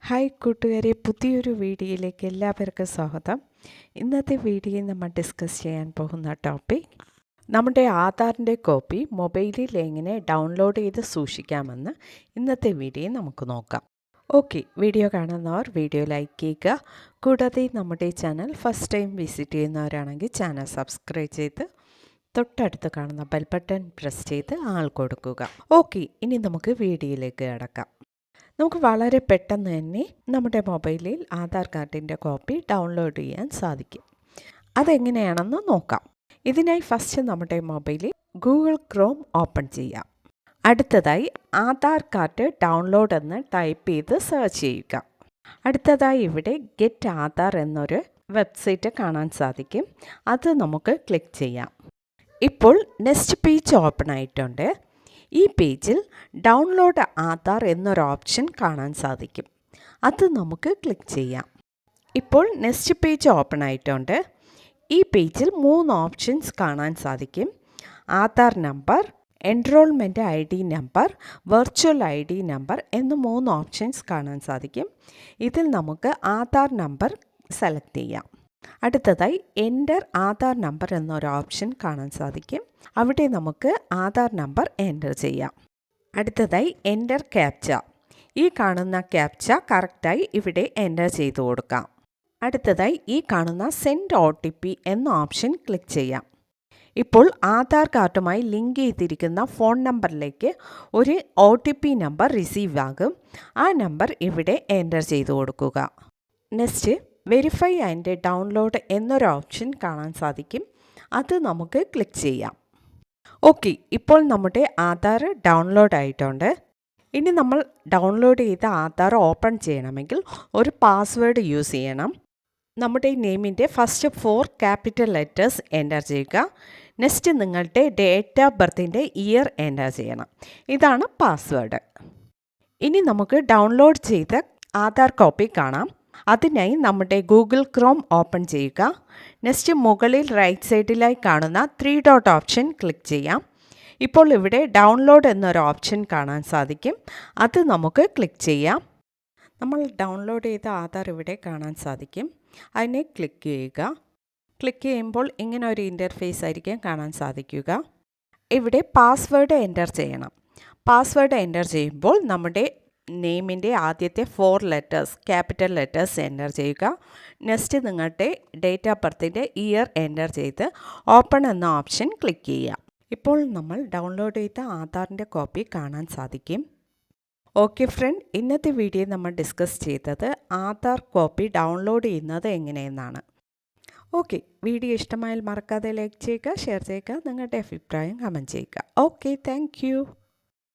Hi കൂട്ടുകാരെ, പുതിയൊരു വീഡിയോയിലേക്ക് എല്ലാവർക്കും സ്വാഗതം. ഇന്നത്തെ വീഡിയോയിൽ നമ്മൾ ഡിസ്കസ് ചെയ്യാൻ പോകുന്ന ടോപ്പിക് നമ്മുടെ ആധാറിൻ്റെ കോപ്പി മൊബൈലിൽ എങ്ങനെ ഡൗൺലോഡ് ചെയ്ത് സൂക്ഷിക്കാമെന്ന് ഇന്നത്തെ വീഡിയോയിൽ നമുക്ക് നോക്കാം. ഓക്കെ, വീഡിയോ കാണുന്നവർ വീഡിയോ ലൈക്ക് ചെയ്യുക. കൂടാതെ നമ്മുടെ ചാനൽ ഫസ്റ്റ് ടൈം വിസിറ്റ് ചെയ്യുന്നവരാണെങ്കിൽ ചാനൽ സബ്സ്ക്രൈബ് ചെയ്ത് തൊട്ടടുത്ത് കാണുന്ന ബെൽ ബട്ടൺ പ്രസ് ചെയ്ത് ആൾ കൊടുക്കുക. ഓക്കെ, ഇനി നമുക്ക് വീഡിയോയിലേക്ക് കിടക്കാം. നമുക്ക് വളരെ പെട്ടെന്ന് തന്നെ നമ്മുടെ മൊബൈലിൽ ആധാർ കാർഡിൻ്റെ കോപ്പി ഡൗൺലോഡ് ചെയ്യാൻ സാധിക്കും. അതെങ്ങനെയാണെന്ന് നോക്കാം. ഇതിനായി ഫസ്റ്റ് നമ്മുടെ മൊബൈലിൽ ഗൂഗിൾ ക്രോം ഓപ്പൺ ചെയ്യാം. അടുത്തതായി ആധാർ കാർഡ് ഡൗൺലോഡ് എന്ന് ടൈപ്പ് ചെയ്ത് സെർച്ച് ചെയ്യുക. അടുത്തതായി ഇവിടെ ഗെറ്റ് ആധാർ എന്നൊരു വെബ്സൈറ്റ് കാണാൻ സാധിക്കും. അത് നമുക്ക് ക്ലിക്ക് ചെയ്യാം. ഇപ്പോൾ നെക്സ്റ്റ് പേജ് ഓപ്പൺ ആയിട്ടുണ്ട്. ഈ പേജിൽ ഡൗൺലോഡ് ആധാർ എന്നൊരു ഓപ്ഷൻ കാണാൻ സാധിക്കും. അത് നമുക്ക് ക്ലിക്ക് ചെയ്യാം. ഇപ്പോൾ നെക്സ്റ്റ് പേജ് ഓപ്പൺ ആയിട്ടുണ്ട്. ഈ പേജിൽ 3 ഓപ്ഷൻസ് കാണാൻ സാധിക്കും. Aadhaar number, enrolment ID number, virtual ID number എന്ന് 3 ഓപ്ഷൻസ് കാണാൻ സാധിക്കും. ഇതിൽ നമുക്ക് ആധാർ നമ്പർ സെലക്ട് ചെയ്യാം. അടുത്തതായി എൻ്റർ ആധാർ നമ്പർ എന്നൊരു ഓപ്ഷൻ കാണാൻ സാധിക്കും. അവിടെ നമുക്ക് ആധാർ നമ്പർ എൻ്റർ ചെയ്യാം. അടുത്തതായി എൻ്റർ ക്യാപ്ച. ഈ കാണുന്ന ക്യാപ്ച കറക്റ്റായി ഇവിടെ എൻ്റർ ചെയ്ത് കൊടുക്കാം. അടുത്തതായി ഈ കാണുന്ന സെൻഡ് OTP എന്ന ഓപ്ഷൻ ക്ലിക്ക് ചെയ്യാം. ഇപ്പോൾ ആധാർ കാർഡുമായി ലിങ്ക് ചെയ്തിരിക്കുന്ന ഫോൺ നമ്പറിലേക്ക് ഒരു OTP നമ്പർ റിസീവ് ആകും. ആ നമ്പർ ഇവിടെ എൻ്റർ ചെയ്ത് കൊടുക്കുക. നെക്സ്റ്റ് വെരിഫൈ ആൻഡ് ഡൗൺലോഡ് എന്നൊരു ഓപ്ഷൻ കാണാൻ സാധിക്കും. അത് നമുക്ക് ക്ലിക്ക് ചെയ്യാം. ഓക്കെ, ഇപ്പോൾ നമ്മുടെ ആധാർ ഡൗൺലോഡ് ആയിട്ടുണ്ട്. ഇനി നമ്മൾ ഡൗൺലോഡ് ചെയ്ത ആധാർ ഓപ്പൺ ചെയ്യണമെങ്കിൽ ഒരു പാസ്വേഡ് യൂസ് ചെയ്യണം. നമ്മുടെ നെയിമിൻ്റെ ഫസ്റ്റ് 4 ക്യാപിറ്റൽ ലെറ്റേഴ്സ് എൻ്റർ ചെയ്യുക. നെക്സ്റ്റ് നിങ്ങളുടെ ഡേറ്റ് ഓഫ് ബർത്തിൻ്റെ ഇയർ എൻ്റർ ചെയ്യണം. ഇതാണ് പാസ്വേഡ്. ഇനി നമുക്ക് ഡൗൺലോഡ് ചെയ്ത ആധാർ കോപ്പി കാണാം. അതിനായി നമ്മുടെ ഗൂഗിൾ ക്രോം ഓപ്പൺ ചെയ്യുക. നെക്സ്റ്റ് മുകളിൽ റൈറ്റ് സൈഡിലായി കാണുന്ന 3 ഡോട്ട് ഓപ്ഷൻ ക്ലിക്ക് ചെയ്യാം. ഇപ്പോൾ ഇവിടെ ഡൗൺലോഡ് എന്നൊരു ഓപ്ഷൻ കാണാൻ സാധിക്കും. അത് നമുക്ക് ക്ലിക്ക് ചെയ്യാം. നമ്മൾ ഡൗൺലോഡ് ചെയ്ത ആധാർ ഇവിടെ കാണാൻ സാധിക്കും. അതിനെ ക്ലിക്ക് ചെയ്യുക. ക്ലിക്ക് ചെയ്യുമ്പോൾ ഇങ്ങനെ ഒരു ഇൻ്റർഫേസ് ആയിരിക്കും കാണാൻ സാധിക്കുക. ഇവിടെ പാസ്വേഡ് എൻ്റർ ചെയ്യണം. പാസ്വേഡ് എൻ്റർ ചെയ്യുമ്പോൾ നമ്മുടെ നെയിമിൻ്റെ ആദ്യത്തെ 4 ലെറ്റേഴ്സ് ക്യാപിറ്റൽ ലെറ്റേഴ്സ് എൻ്റർ ചെയ്യുക. നെക്സ്റ്റ് നിങ്ങളുടെ ഡേറ്റ് ഓഫ് ബർത്തിൻ്റെ ഇയർ എൻ്റർ ചെയ്ത് ഓപ്പൺ എന്ന ഓപ്ഷൻ ക്ലിക്ക് ചെയ്യുക. ഇപ്പോൾ നമ്മൾ ഡൗൺലോഡ് ചെയ്ത ആധാറിൻ്റെ കോപ്പി കാണാൻ സാധിക്കും. ഓക്കെ ഫ്രണ്ട്, ഇന്നത്തെ വീഡിയോ നമ്മൾ ഡിസ്കസ് ചെയ്തത് ആധാർ കോപ്പി ഡൗൺലോഡ് ചെയ്യുന്നത് എങ്ങനെയെന്നാണ്. ഓക്കെ, വീഡിയോ ഇഷ്ടമായാൽ മറക്കാതെ ലൈക്ക് ചെയ്യുക, ഷെയർ ചെയ്യുക, നിങ്ങളുടെ അഭിപ്രായം കമൻറ്റ് ചെയ്യുക. Okay, thank you.